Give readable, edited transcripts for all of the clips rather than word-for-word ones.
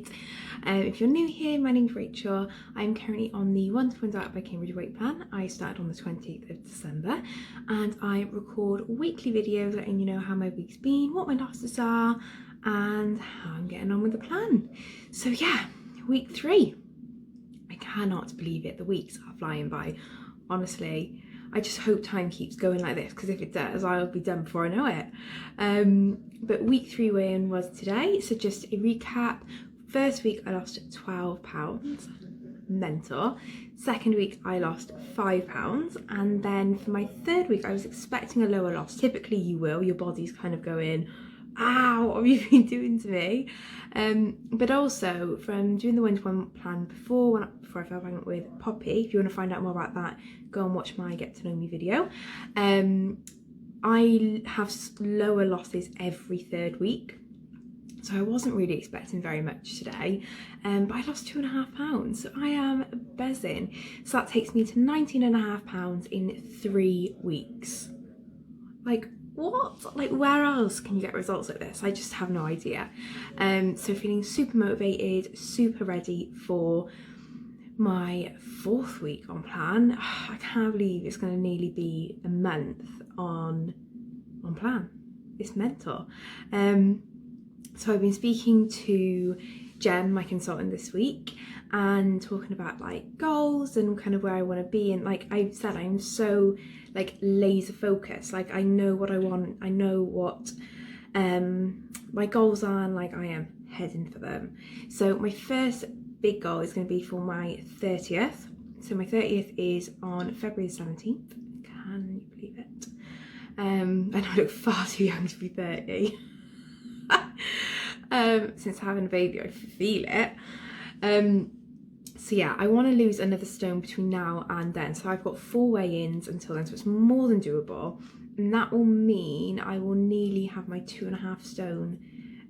Babyweight. If you're new here, my name's Rachel. I'm currently on the One2One diet by cambridgeweightplan. I started on the 20th of December and I record weekly videos letting you know how my week's been, what my losses are and how I'm getting on with the plan. So yeah, week 3. I cannot believe it, the weeks are flying by. Honestly, I just hope time keeps going like this, because if it does, I'll be done before I know it. But week 3 weigh-in was today, so just a recap. First week I lost 12 pounds, mental. Second week I lost 5 pounds, and then for my third week I was expecting a lower loss. Typically you will, your body's kind of going, "Ow, what have you been doing to me?" But also from doing the One2One plan before I fell pregnant with Poppy, if you want to find out more about that, go and watch my Get to Know Me video. I have lower losses every third week, so I wasn't really expecting very much today, but I lost 2.5 pounds, so I am buzzing. So that takes me to 19.5 pounds in 3 weeks. Like, what? Like, where else can you get results like this? I just have no idea. So feeling super motivated, super ready for my 4th week on plan. I can't believe it's going to nearly be a month on plan. It's mental. So I've been speaking to Jem, my consultant, this week, and talking about like goals and kind of where I want to be. And like I said, I'm so like laser focused. Like I know what I want. I know what my goals are, and like I am heading for them. So my first big goal is going to be for my 30th. So my 30th is on February 17th. Can you believe it? I know I look far too young to be 30. Since having a baby, I feel it. So yeah, I want to lose another stone between now and then. So I've got 4 weigh-ins until then, so it's more than doable. And that will mean I will nearly have my 2.5 stone.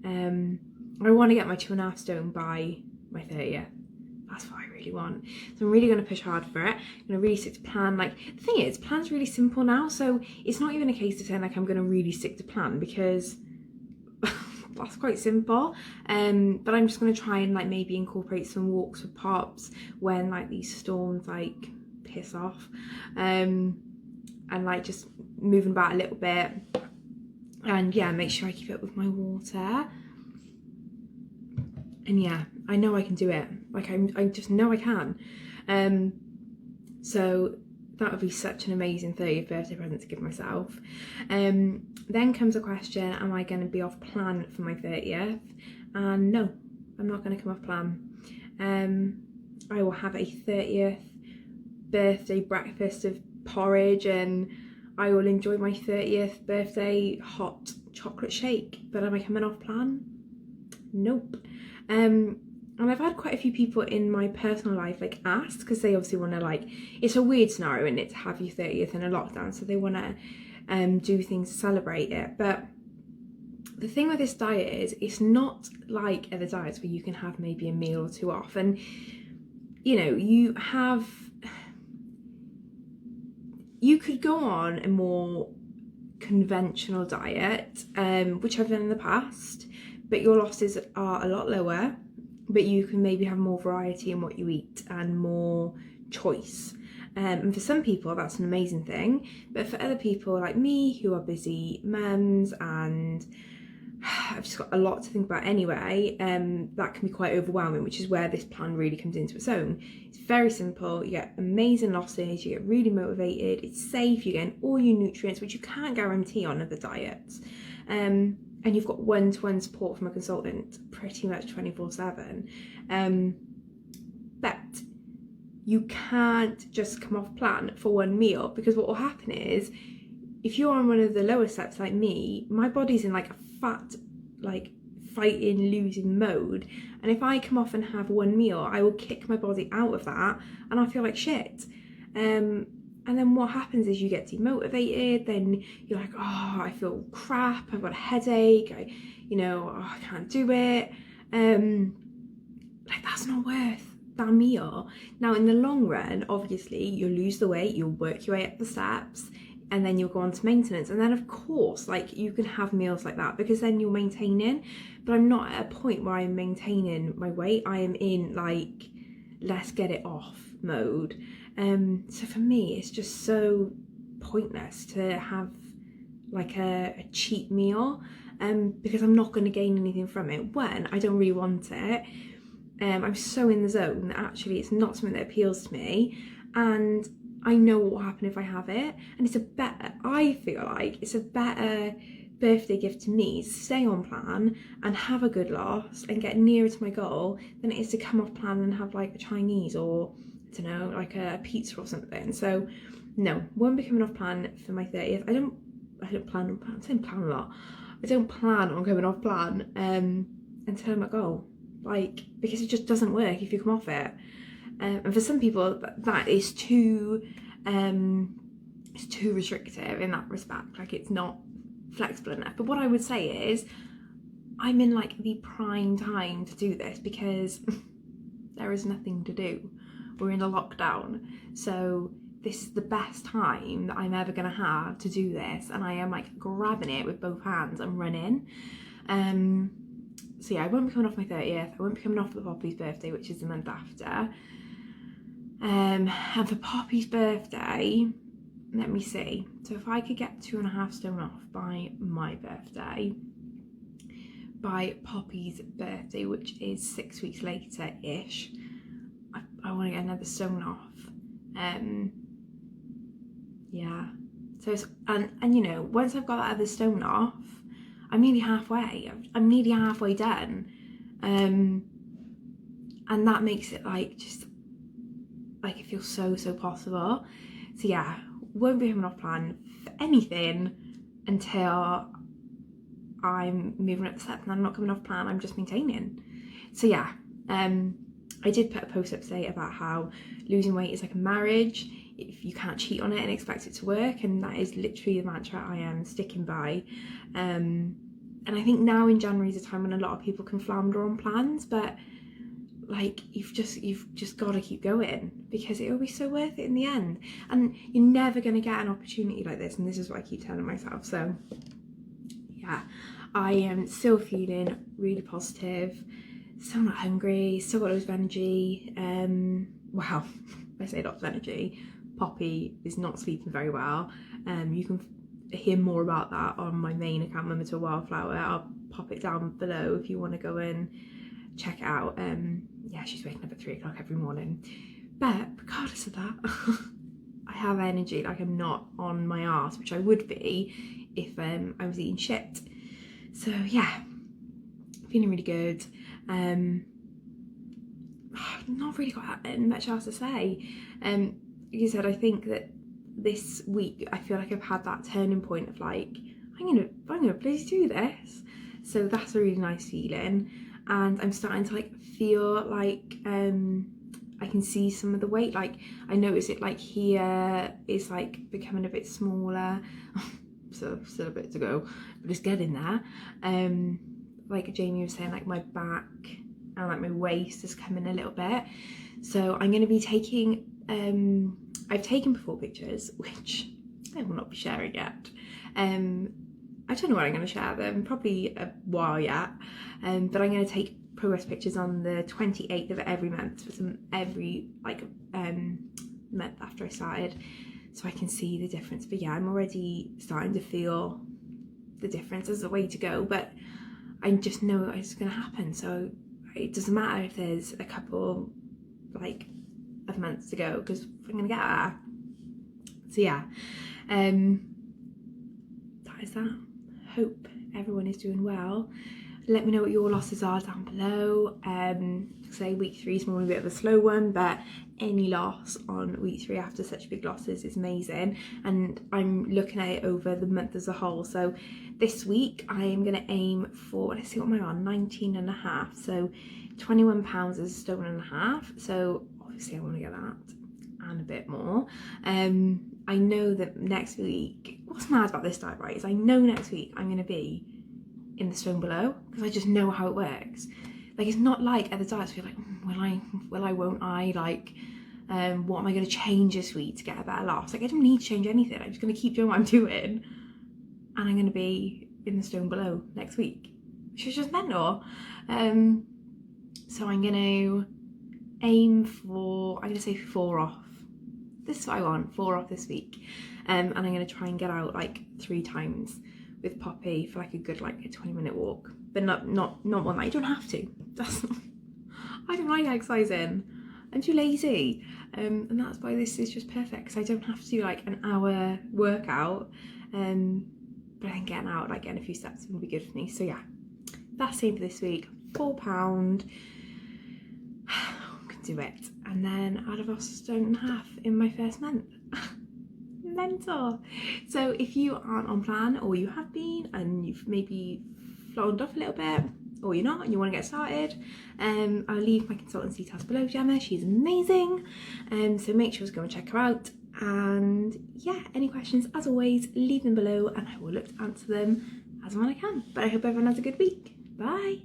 I want to get my 2.5 stone by my 30th. That's what I really want. So I'm really going to push hard for it. I'm going to really stick to plan. Like, the thing is, plan's really simple now, so it's not even a case of saying like I'm going to really stick to plan, because that's quite simple. But I'm just going to try and like maybe incorporate some walks with Pops when like these storms like piss off, and like just moving about a little bit, and yeah, make sure I keep up with my water. And yeah, I know I can do it. Like I just know I can. So that would be such an amazing 30th birthday present to give myself. Then comes a question, am I going to be off plan for my 30th? And no, I'm not going to come off plan. I will have a 30th birthday breakfast of porridge, and I will enjoy my 30th birthday hot chocolate shake. But am I coming off plan? Nope. And I've had quite a few people in my personal life like ask, because they obviously want to, like, it's a weird scenario in it to have your 30th in a lockdown, so they want to do things to celebrate it. But the thing with this diet is it's not like other diets where you can have maybe a meal or 2 off, and you know, you could go on a more conventional diet, which I've done in the past, but your losses are a lot lower, but you can maybe have more variety in what you eat and more choice. And for some people that's an amazing thing, but for other people like me who are busy mums and I've just got a lot to think about anyway, that can be quite overwhelming, which is where this plan really comes into its own. It's very simple, you get amazing losses, you get really motivated, it's safe, you're getting all your nutrients, which you can't guarantee on other diets. And you've got one-to-one support from a consultant pretty much 24/7. But you can't just come off plan for one meal, because what will happen is, if you're on one of the lower steps like me, my body's in like a fat, like fighting, losing mode. And if I come off and have one meal, I will kick my body out of that and I feel like shit. And then what happens is you get demotivated, then you're like, oh, I feel crap, I've got a headache, I can't do it. Like, that's not worth that meal. Now, in the long run, obviously, you'll lose the weight, you'll work your way up the steps, and then you'll go on to maintenance. And then of course, like, you can have meals like that, because then you're maintaining. But I'm not at a point where I'm maintaining my weight. I am in like, let's get it off mode. So for me, it's just so pointless to have like a cheap meal, because I'm not going to gain anything from it when I don't really want it. I'm so in the zone that actually it's not something that appeals to me, and I know what will happen if I have it. And I feel like it's a better birthday gift to me to stay on plan and have a good loss and get nearer to my goal than it is to come off plan and have like a Chinese, or I don't know, like a pizza or something. So no, won't be coming off plan for my 30th. I don't plan on plan. I'm saying plan a lot. I don't plan on coming off plan until I'm at goal, like, because it just doesn't work if you come off it. And for some people that is too it's too restrictive in that respect, like it's not flexible enough. But what I would say is I'm in like the prime time to do this, because there is nothing to do. We're in a lockdown, so this is the best time that I'm ever going to have to do this, and I am like grabbing it with both hands and running. So yeah, I won't be coming off my 30th. I won't be coming off for Poppy's birthday, which is the month after. And for Poppy's birthday, let me see. So if I could get 2.5 stone off by my birthday, by Poppy's birthday, which is 6 weeks later-ish, I want to get another stone off. Yeah. So it's, and you know, once I've got that other stone off, I'm nearly halfway. I'm nearly halfway done. And that makes it like, just like, it feels so possible. So yeah, won't be coming off plan for anything until I'm moving up the steps, and I'm not coming off plan, I'm just maintaining. So yeah, I did put a post up today about how losing weight is like a marriage. If you can't cheat on it and expect it to work, and that is literally the mantra I am sticking by. And I think now in January is a time when a lot of people can flounder on plans, but like, you've just got to keep going, because it will be so worth it in the end. And you're never going to get an opportunity like this, and this is what I keep telling myself. So yeah, I am still feeling really positive, still not hungry, still got loads of energy. Well, I say lots of energy. Poppy is not sleeping very well. You can hear more about that on my main account, Wildflower. I'll pop it down below if you want to go and check it out. Yeah, she's waking up at 3 o'clock every morning. But regardless of that, I have energy. Like, I'm not on my arse, which I would be if I was eating shit. So yeah, feeling really good. I've not really got much else to say. Like you said, I think that this week I feel like I've had that turning point of like, I'm gonna please do this. So that's a really nice feeling, and I'm starting to like feel like I can see some of the weight. Like, I notice it like here is like becoming a bit smaller. So still a bit to go, but it's getting there. Like Jamie was saying, like my back and like my waist is coming a little bit. So I'm going to be taking, I've taken before pictures, which I will not be sharing yet. I don't know when I'm going to share them, probably a while yet. But I'm going to take progress pictures on the 28th of every month, for every like month after I started, so I can see the difference. But yeah, I'm already starting to feel the difference. There's a way to go, but I just know it's going to happen. So it doesn't matter if there's a couple like of months to go, because I'm going to get there. So yeah, that is that. Hope everyone is doing well. Let me know what your losses are down below. Say week 3 is normally a bit of a slow one, but any loss on week 3 after such big losses is amazing. And I'm looking at it over the month as a whole. So this week I am going to aim for, let's see what am I on, 19.5. So 21 pounds is a stone and a half. So obviously I want to get that and a bit more. I know that next week, what's mad about this diet, right, is I know next week I'm going to be in the stone below, because I just know how it works. Like, it's not like other diets where you're like, will I, won't I, like, What am I going to change this week to get a better loss? Like, I don't need to change anything. I'm just going to keep doing what I'm doing, and I'm going to be in the stone below next week, which is just mental. So I'm going to aim for, I'm going to say 4 off. This is what I want, 4 off this week. And I'm going to try and get out like 3 times with Poppy for like a good like a 20-minute walk, but not one that you don't have to. I don't like exercising. I'm too lazy, and that's why this is just perfect, because I don't have to do like an hour workout, but I think getting out, like getting a few steps would be good for me. So yeah, that's it for this week. £4. Can do it, and then I'd have lost 1.5 stone in my first month. Mental. So if you aren't on plan, or you have been and you've maybe flown off a little bit, or you're not and you want to get started, I'll leave my consultant's details below, Gemma. She's amazing, so make sure to go and check her out. And yeah, any questions, as always, leave them below and I will look to answer them as and when I can. But I hope everyone has a good week. Bye.